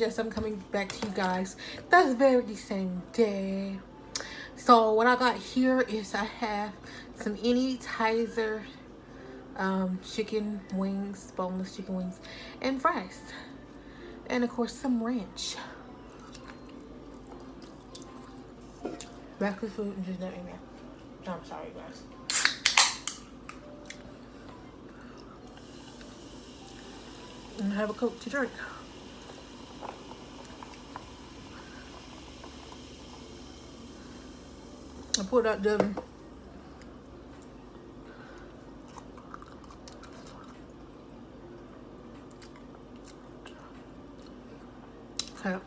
yes, I'm coming back to you guys the very same day. So what I got here is I have some Anytizer chicken wings, boneless chicken wings, and fries, and of course some ranch. Back to food and just not in there. I'm sorry, guys. And have a Coke to drink. I pulled out the okay.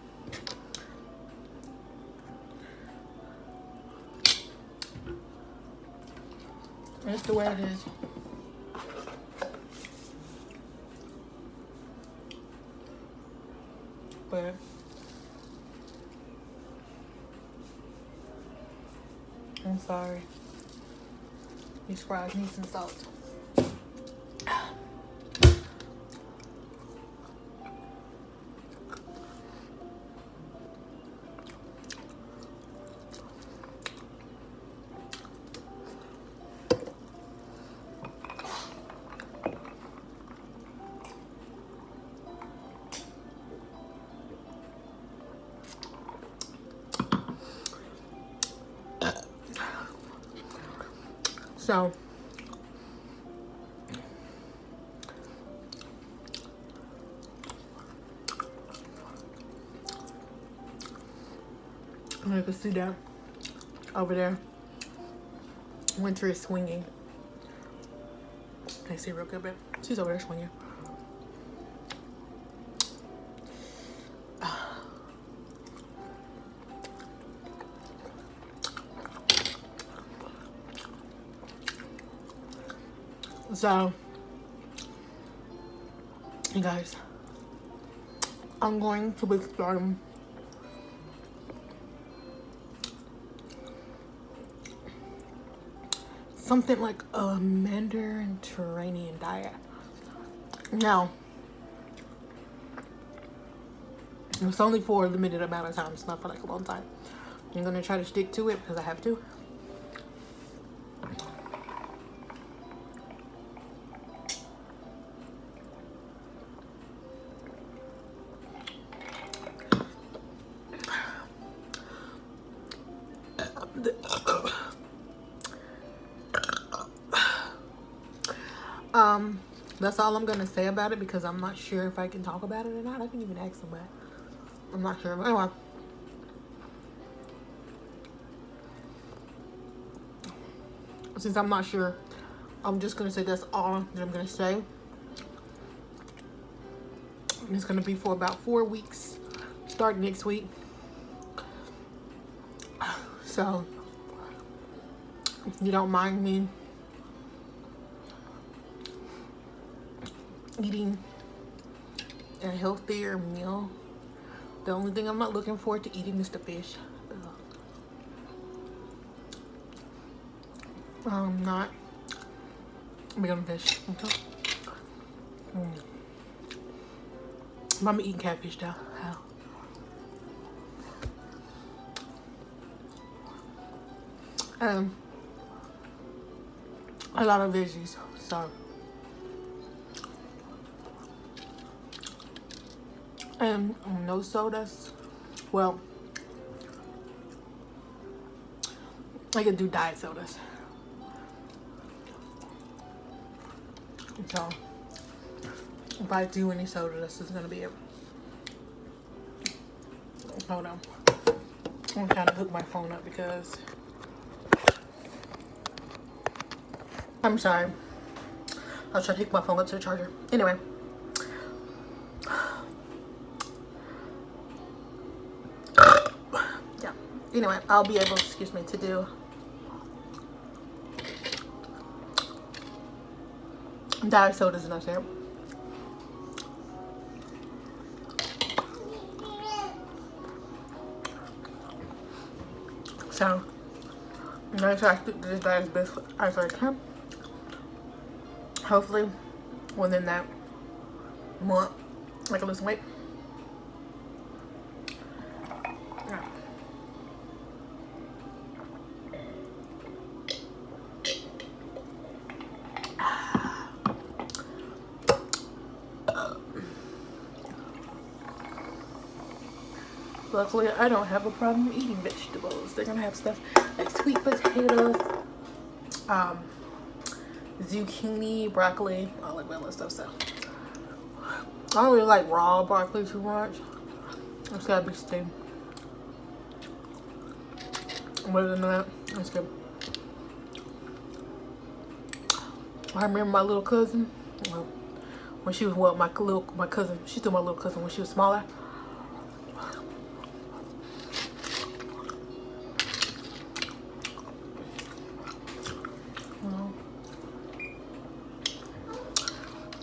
That's the way it is. But I'm sorry. These fries need some salt. So you can see that over there. Winter is swinging. Can I see real good, but she's over there swinging. So, you guys, I'm going to be starting something like a Mediterranean diet. Now, it's only for a limited amount of time. It's not for like a long time. I'm gonna try to stick to it because I have to. That's all I'm gonna say about it because I'm not sure if I can talk about it or not. I can even ask somebody. I'm not sure. But anyway. Since I'm not sure, I'm just gonna say that's all that I'm gonna say. And it's gonna be for about 4 weeks, starting next week. So, if you don't mind me eating a healthier meal, the only thing I'm not looking forward to eating is the fish. Not big on fish. Okay. I'm eating catfish though. How? A lot of veggies, so. And no sodas. Well, I could do diet sodas. So, if I do any soda, this is gonna be it. Hold on. I'm trying to hook my phone up because I'm sorry. I was trying to hook my phone up to the charger. Anyway. Yeah. Anyway, I'll be able, excuse me, to do diet sodas and that's it. So, I'm going to try to stick to this diet as best as I can. Hopefully, within that month, I can lose weight. Luckily, I don't have a problem eating vegetables. They're gonna have stuff like sweet potatoes, zucchini, broccoli, all that other stuff. So I don't really like raw broccoli too much. It's gotta be steamed. Other than that, it's good. I remember my little cousin, well, when she was, well, my cousin, she's still my little cousin when she was smaller.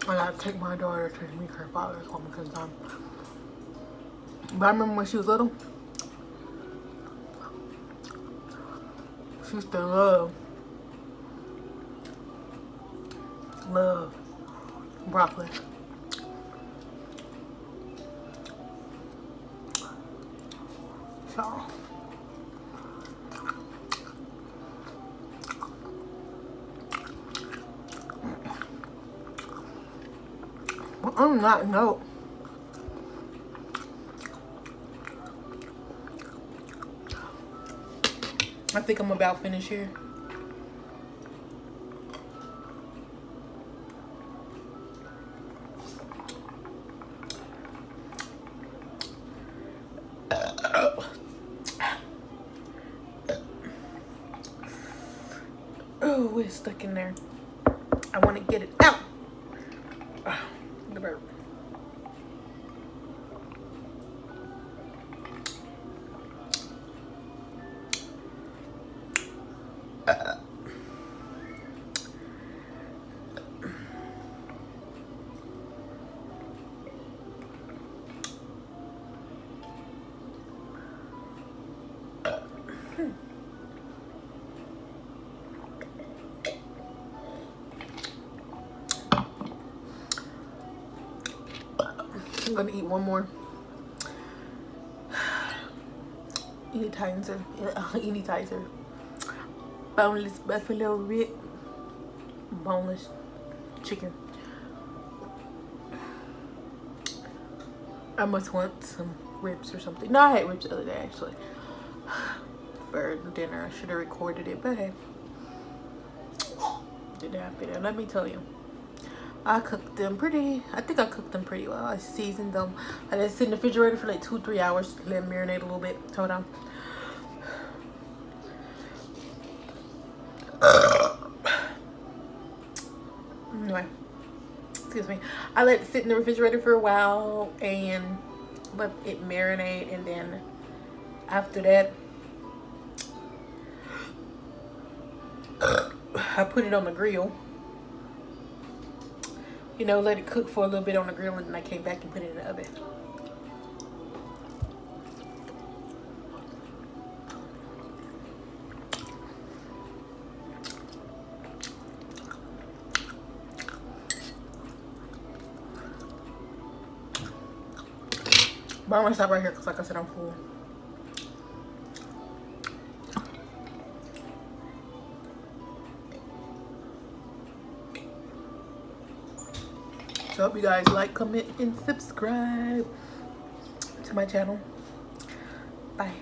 I gotta take my daughter to meet her father's home because but I remember when she was little, she used to love broccoli. So on that note, I think I'm about finished here. Oh, it's stuck in there. I want to get it out. The burp. I'm gonna eat one more. Appetizer. Boneless buffalo rib. Boneless chicken. I must want some ribs or something. No, I had ribs the other day actually. For dinner. I should have recorded it, but hey. Didn't happen. And let me tell you, I cooked them I think I cooked them pretty well. I seasoned them. I let it sit in the refrigerator for like 2-3 hours. Let them marinate a little bit. Hold on. Anyway, excuse me. I let it sit in the refrigerator for a while and let it marinate, and then after that, I put it on the grill. You know, let it cook for a little bit on the grill, and then I came back and put it in the oven. But I'm gonna stop right here because, like I said, I'm full. So I hope you guys like, comment, and subscribe to my channel. Bye.